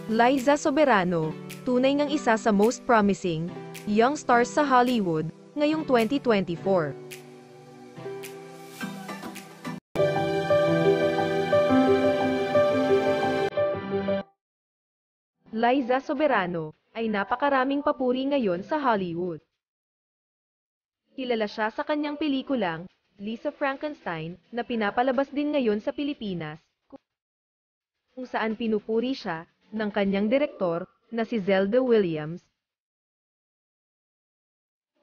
Liza Soberano, tunay ngang isa sa most promising young stars sa Hollywood ngayong 2024. Liza Soberano ay napakaraming papuri ngayon sa Hollywood. Kilala siya sa kanyang pelikulang Lisa Frankenstein na pinapalabas din ngayon sa Pilipinas, kung saan pinupuri siya ng kanyang direktor na si Zelda Williams.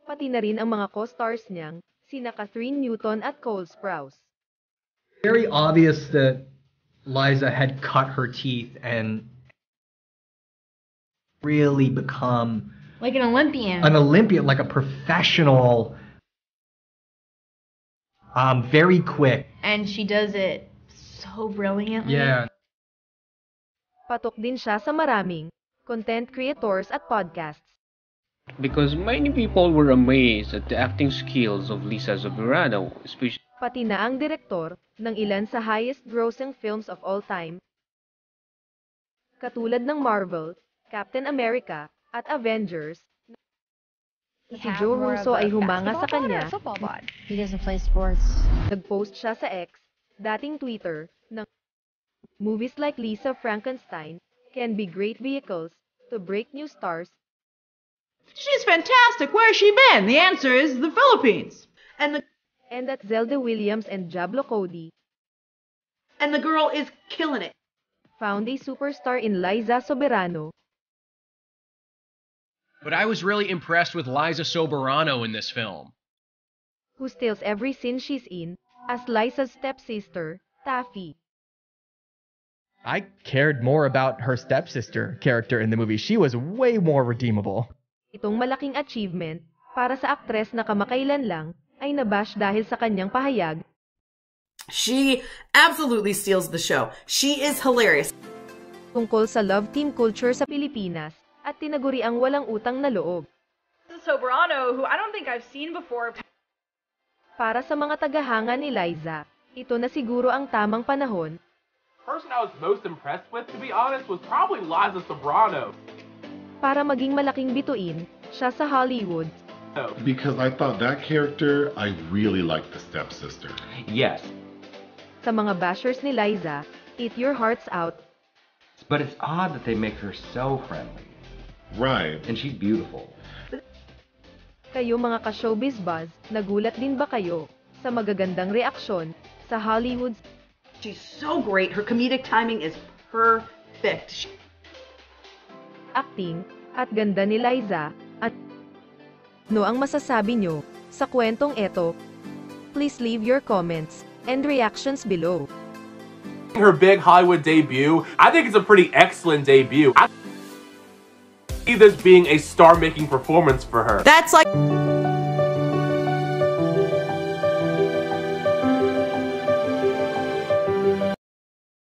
Pati na rin ang mga co-stars niyang sina Catherine Newton at Cole Sprouse. Very obvious that Liza had cut her teeth and really become like an Olympian, like a professional, very quick. And she does it so brilliantly. Yeah. Patok din siya sa maraming content creators at podcasts. Because many people were amazed at the acting skills of Lisa Soberano, especially Pati na ang direktor ng ilan sa highest-grossing films of all time, katulad ng Marvel, Captain America, at Avengers. Si Joe Russo ay humanga sa kanya. He doesn't play sports. Nag-post siya sa X, dating Twitter, ng movies like Lisa Frankenstein can be great vehicles to break new stars. She's fantastic. Where's she been? The answer is the Philippines. And that Zelda Williams and Diablo Cody. And the girl is killing it. Found a superstar in Liza Soberano. But I was really impressed with Liza Soberano in this film. Who steals every scene she's in as Liza's stepsister, Taffy. I cared more about her stepsister character in the movie. She was way more redeemable. Itong malaking achievement para sa aktres na kamakailan lang ay nabash dahil sa kanyang pahayag. She absolutely steals the show. She is hilarious. Tungkol sa love team culture sa Pilipinas at tinaguri ang walang utang na loob. Soberano, who I don't think I've seen before. Para sa mga tagahanga ni Liza, ito na siguro ang tamang panahon. The person I was most impressed with, to be honest, was probably Liza Soberano. Para maging malaking bituin siya sa Hollywood. Because I thought that character, I really liked the stepsister. Yes. Sa mga bashers ni Liza, eat your hearts out. But it's odd that they make her so friendly. Right. And she's beautiful. Kayo mga ka-showbiz buzz, nagulat din ba kayo sa magagandang reaksyon sa Hollywood's? She's so great. Her comedic timing is perfect. Acting at ganda ni Liza at no ang masasabi nyo sa kwentong eto? Please leave your comments and reactions below. Her big Hollywood debut, I think it's a pretty excellent debut. I see this being a star-making performance for her. That's like